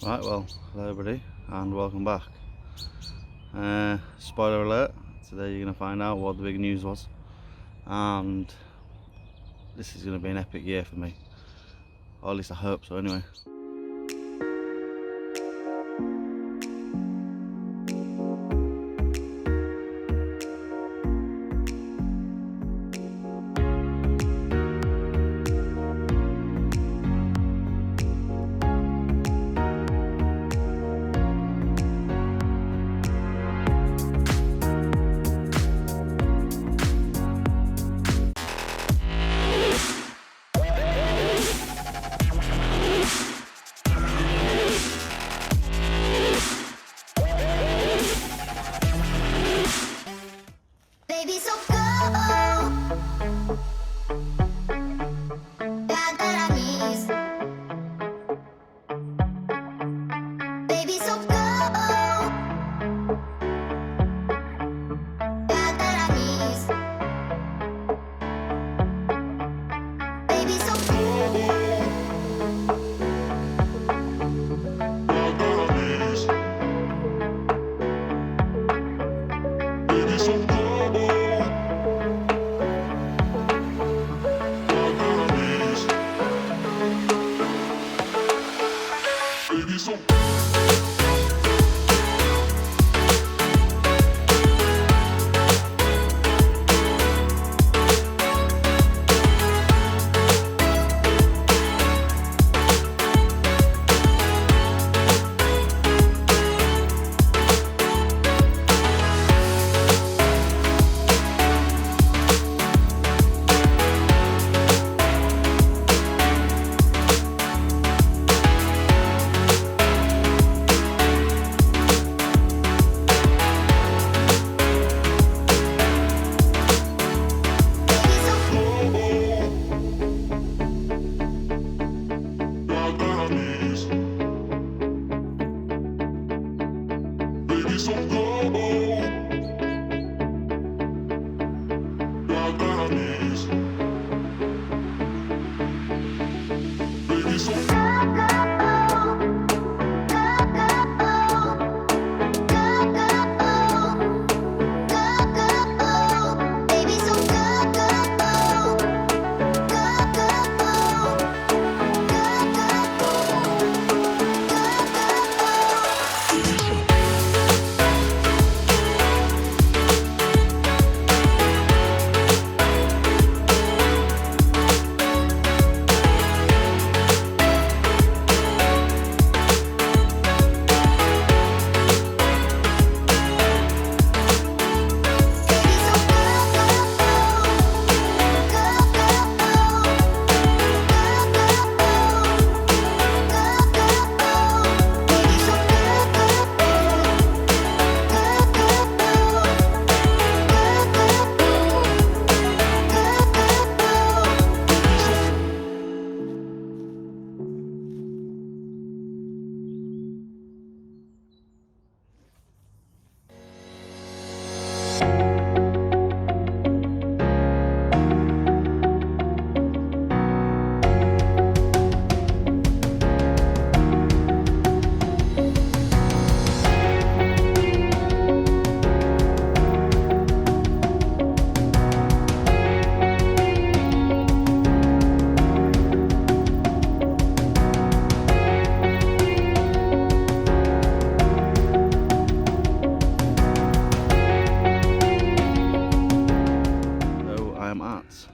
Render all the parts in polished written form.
Right, well, hello everybody and welcome back. Spoiler alert, today you're going to find out what the big news was, and this is going to be an epic year for me, or at least I hope so anyway.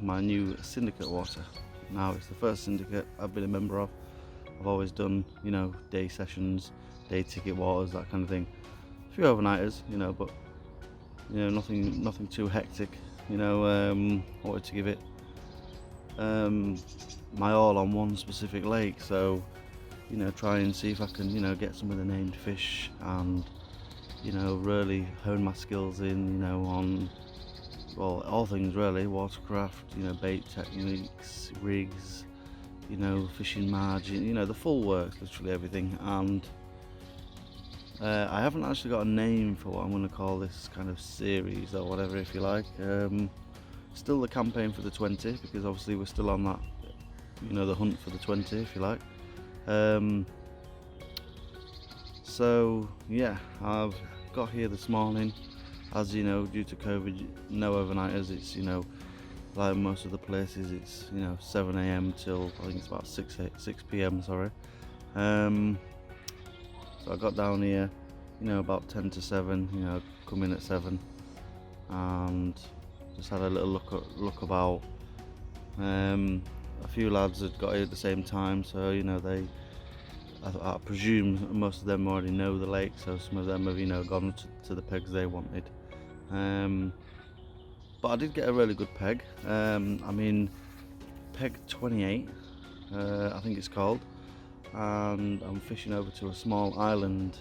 My new Syndicate water. Now it's the first Syndicate I've been a member of. I've always done, day sessions, day ticket waters, that kind of thing. A few overnighters, but nothing too hectic. Wanted to give it my all on one specific lake, so try and see if I can get some of the named fish and really hone my skills in on all things really, watercraft, bait techniques, rigs, fishing margin, the full works, literally everything. And I haven't actually got a name for what I'm going to call this kind of series or whatever, if you like. Still the campaign for the 20, because obviously we're still on that, the hunt for the 20, if you like. So yeah, I've got here this morning. As you know, due to COVID, no overnighters. It's, you know, like most of the places, it's, you know, 7 a.m. till I think it's about 6 p.m. Sorry. So I got down here, you know, about 10 to 7. You know, come in at 7, and just had a little look about. A few lads had got here at the same time, so you know I presume most of them already know the lake, so some of them have, you know, gone to the pegs they wanted. But I did get a really good peg. I mean, peg 28, I think it's called, and I'm fishing over to a small island,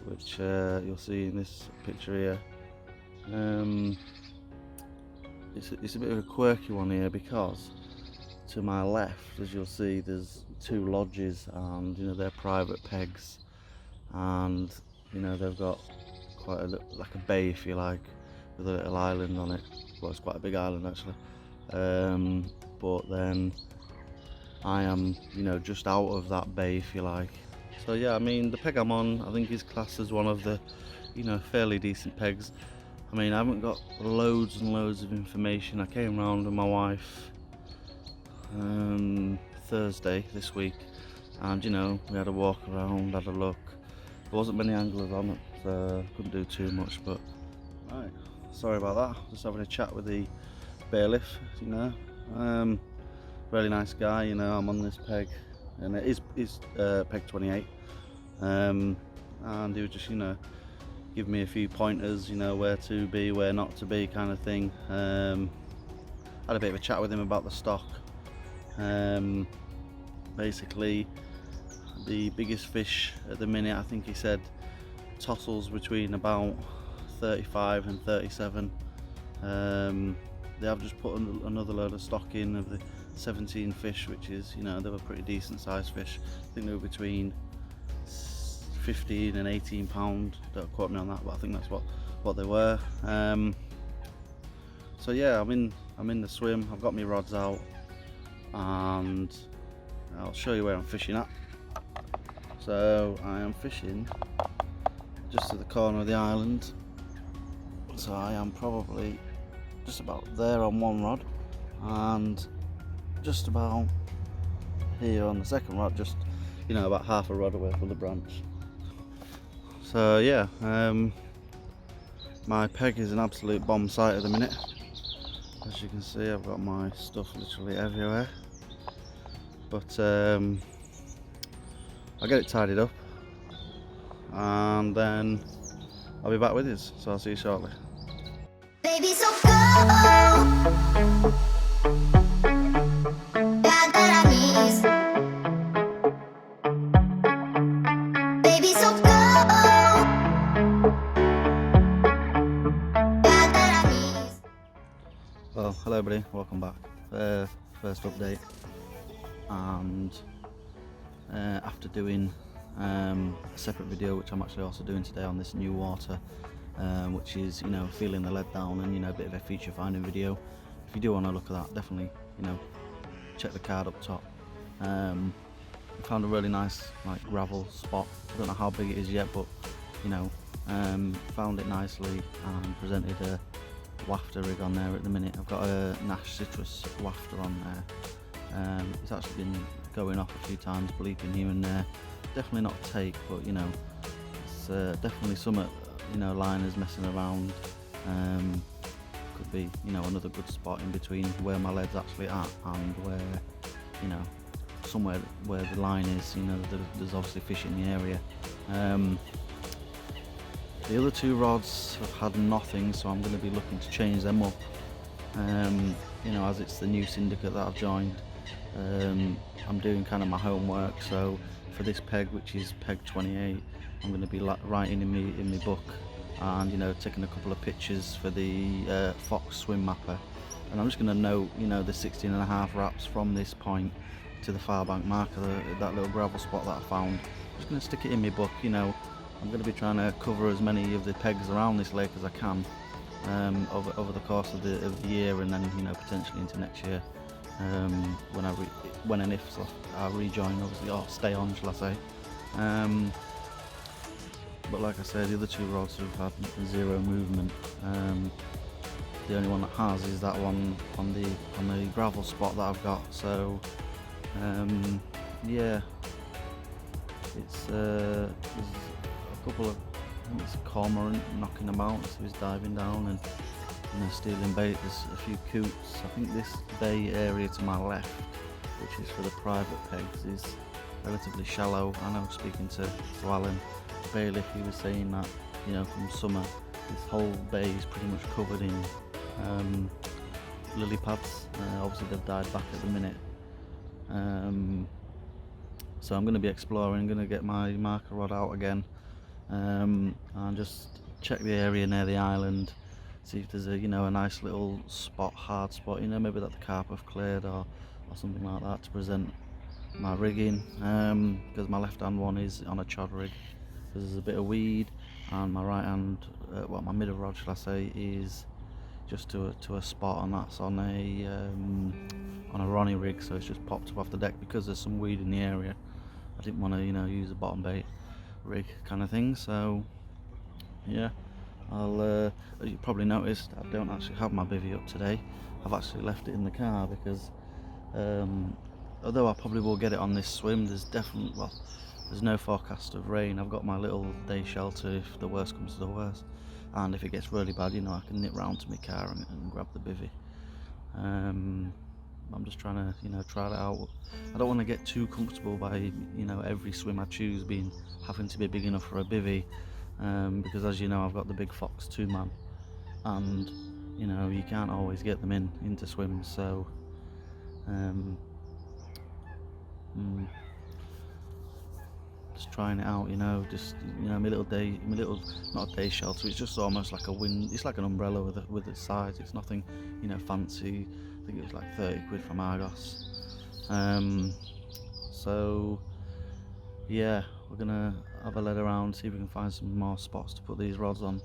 which you'll see in this picture here. It's a bit of a quirky one here, because to my left, as you'll see, there's 2 lodges, and you know, they're private pegs, and you know, they've got quite like a bay, if you like, with a little island on it. Well, it's quite a big island actually. But then I am, you know, just out of that bay, if you like. So yeah, I mean, the peg I'm on, I think is classed as one of the, you know, fairly decent pegs. I mean, I haven't got loads and loads of information. I came round with my wife Thursday this week, and you know, we had a walk around, had a look. There wasn't many anglers on it, so couldn't do too much. But right, sorry about that. Just having a chat with the bailiff, you know. Really nice guy, you know. I'm on this peg, and it is peg 28, and he was just, you know, give me a few pointers, you know, where to be, where not to be, kind of thing. Had a bit of a chat with him about the stock. Basically, the biggest fish at the minute, I think he said, tossels between about 35 and 37. They have just put another load of stock in of the 17 fish, which is, you know, they were pretty decent sized fish. I think they were between 15 and 18 pound. Don't quote me on that, but I think that's what they were. So yeah, I'm in the swim. I've got my rods out, and I'll show you where I'm fishing at. So I am fishing just at the corner of the island. So I am probably just about there on one rod, and just about here on the second rod, just, you know, about half a rod away from the branch. So yeah, my peg is an absolute bomb site at the minute. As you can see, I've got my stuff literally everywhere, but I'll get it tidied up, and then I'll be back with you, so I'll see you shortly. Baby, so go. Baby, so go. Well, hello everybody, welcome back. First update, and after doing a separate video, which I'm actually also doing today on this new water, which is, you know, feeling the lead down, and, you know, a bit of a feature finding video. If you do want to look at that, definitely, you know, check the card up top. I found a really nice, like, gravel spot. I don't know how big it is yet, but, you know, found it nicely and presented a wafter rig on there at the minute. I've got a Nash Citrus wafter on there. It's actually been going off a few times, bleeping here and there. Definitely not take, but, you know, it's definitely some, you know, liners messing around. Could be, you know, another good spot in between where my lead's actually at and where, you know, somewhere where the line is. You know, there's obviously fish in the area. The other 2 rods have had nothing, so I'm going to be looking to change them up. You know, as it's the new Syndicate that I've joined, I'm doing kind of my homework. So for this peg, which is peg 28, I'm going to be writing in my book, and, you know, taking a couple of pictures for the Fox swim mapper, and I'm just going to note, you know, the 16.5 wraps from this point to the far bank marker, that little gravel spot that I found. I'm just going to stick it in my book. You know, I'm going to be trying to cover as many of the pegs around this lake as I can over the course of the year, and then, you know, potentially into next year, when and if I rejoin, obviously, or stay on, shall I say. but like I said, the other two rods have had zero movement. The only one that has is that one on the gravel spot that I've got. So yeah, it's there's a couple of, I think it's a cormorant knocking about, so he's diving down and stealing bait. There's a few coots. I think this bay area to my left, which is for the private pegs, is relatively shallow. I know, speaking to Alan Bailiff, he was saying that, from summer, this whole bay is pretty much covered in lily pads. Obviously they've died back at the minute. So I'm going to be exploring, going to get my marker rod out again, and just check the area near the island, see if there's a a nice little spot, hard spot, maybe that the carp have cleared or something like that, to present my rigging, because my left hand one is on a chod rig, because there's a bit of weed, and my right hand, my middle rod shall I say, is just to a spot, and that's on a Ronnie rig, so it's just popped up off the deck because there's some weed in the area. I didn't want to use a bottom bait rig kind of thing. So yeah, I'll you probably noticed I don't actually have my bivvy up today. I've actually left it in the car because although I probably will get it on this swim, there's no forecast of rain. I've got my little day shelter if the worst comes to the worst, and if it gets really bad, I can nip round to my car and grab the bivvy. I'm just trying to try that out. I don't want to get too comfortable by every swim I choose having to be big enough for a bivvy, because as you know, I've got the big Fox 2-man, and you can't always get them into swims. So just trying it out, my little not a day shelter. It's just almost like it's like an umbrella with its sides. It's nothing fancy. I think it was like 30 quid from Argos. So yeah, we're gonna have a let around, see if we can find some more spots to put these rods on,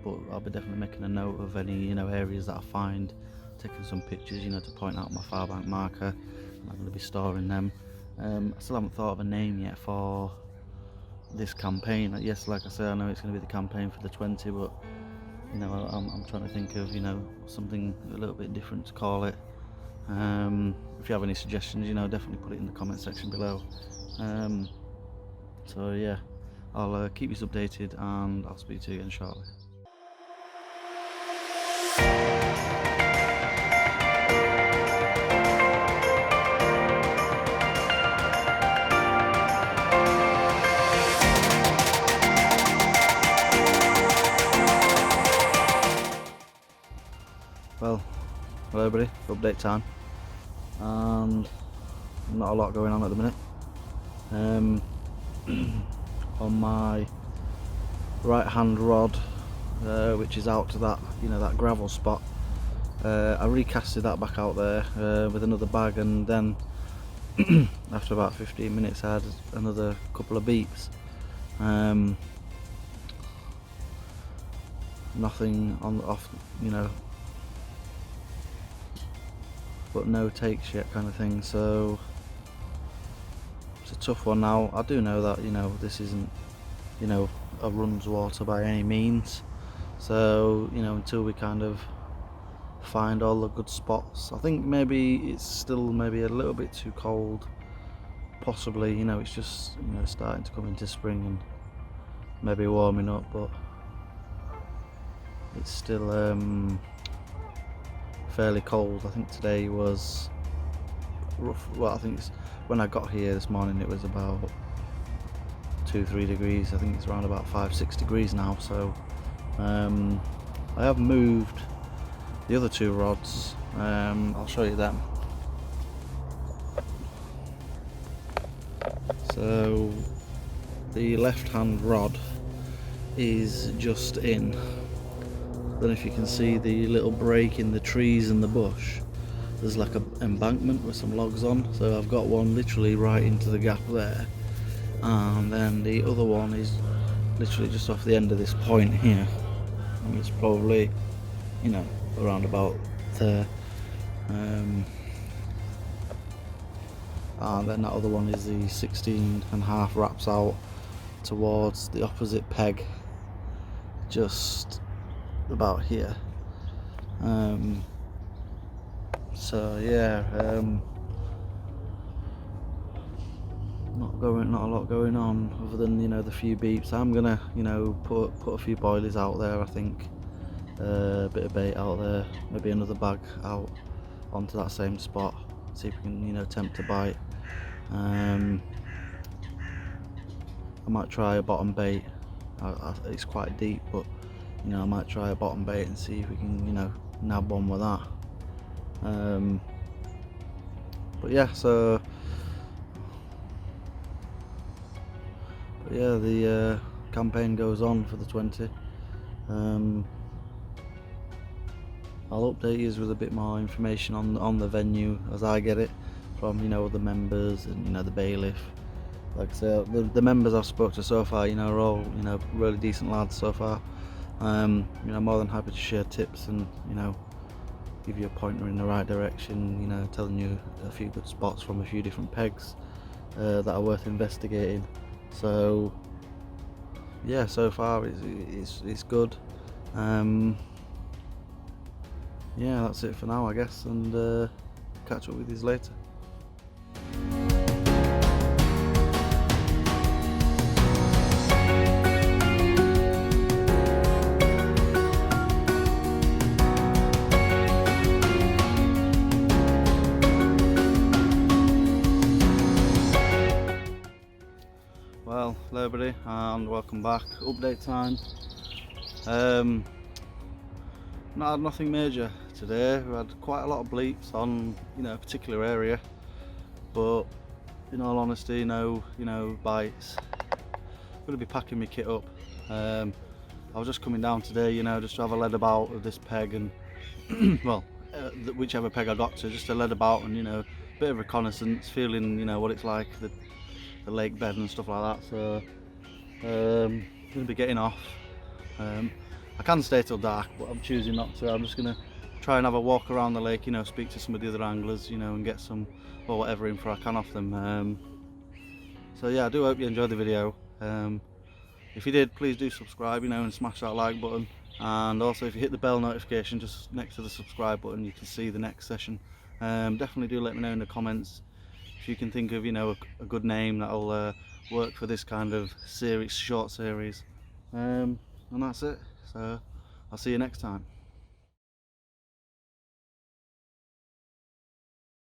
but I'll be definitely making a note of any areas that I find, taking some pictures to point out my far bank marker, and I'm going to be storing them. I still haven't thought of a name yet for this campaign. Yes, like I said, I know it's going to be the campaign for the 20, but I'm trying to think of something a little bit different to call it. If you have any suggestions, definitely put it in the comment section below. So yeah, I'll keep you updated, and I'll speak to you again shortly. Well, hello everybody, update time, and not a lot going on at the minute. On my right hand rod, which is out to that that gravel spot, I recasted that back out there with another bag, and then after about 15 minutes I had another couple of beeps. Nothing off, but no takes yet, kind of thing. So it's a tough one. Now I do know that this isn't a runs water by any means, so until we kind of find all the good spots, I think maybe it's still maybe a little bit too cold, possibly. It's just starting to come into spring and maybe warming up, but it's still fairly cold. I think today was rough. Well, I think when I got here this morning it was about 2-3 degrees. I think it's around about 5-6 degrees now. So I have moved the other two rods. I'll show you them. So the left hand rod is just in. I don't know if you can see the little break in the trees and the bush. There's like an embankment with some logs on, so I've got one literally right into the gap there, and then the other one is literally just off the end of this point here. It's probably around about there, and then that other one is the 16.5 wraps out towards the opposite peg, just about here. So yeah, not a lot going on other than, you know, the few beeps. I'm gonna, you know, put a few boilies out there. I think a bit of bait out there, maybe another bag out onto that same spot. See if we can, you know, tempt a bite. I might try a bottom bait. It's quite deep, but you know, I might try a bottom bait and see if we can, you know, nab one with that. But yeah, so the campaign goes on for the 20. I'll update you with a bit more information on the venue as I get it from, you know, the members and, you know, the bailiff. Like I say, the members I've spoke to so far, you know, are all, you know, really decent lads so far. You know, more than happy to share tips and, you know, give you a pointer in the right direction, you know, telling you a few good spots from a few different pegs that are worth investigating. So yeah, so far it's good. Yeah, that's it for now, I guess, and catch up with you later. Well, hello everybody and welcome back. Update time. Not had nothing major today. We had quite a lot of bleeps on, you know, a particular area, but in all honesty, no, you know, bites. I'm going to be packing my kit up. I was just coming down today, you know, just to have a lead about with this peg and well, whichever peg I got to, just to lead about and, you know, a bit of reconnaissance, feeling, you know, what it's like, the lake bed and stuff like that. So I'm going to be getting off. I can stay till dark, but I'm choosing not to. I'm just going to try and have a walk around the lake, you know, speak to some of the other anglers, you know, and get some or whatever info I can off them. So yeah, I do hope you enjoyed the video. If you did, please do subscribe, you know, and smash that like button. And also, if you hit the bell notification just next to the subscribe button, you can see the next session. Definitely do let me know in the comments if you can think of, you know, a good name that'll work for this kind of series, short series. And that's it. So I'll see you next time.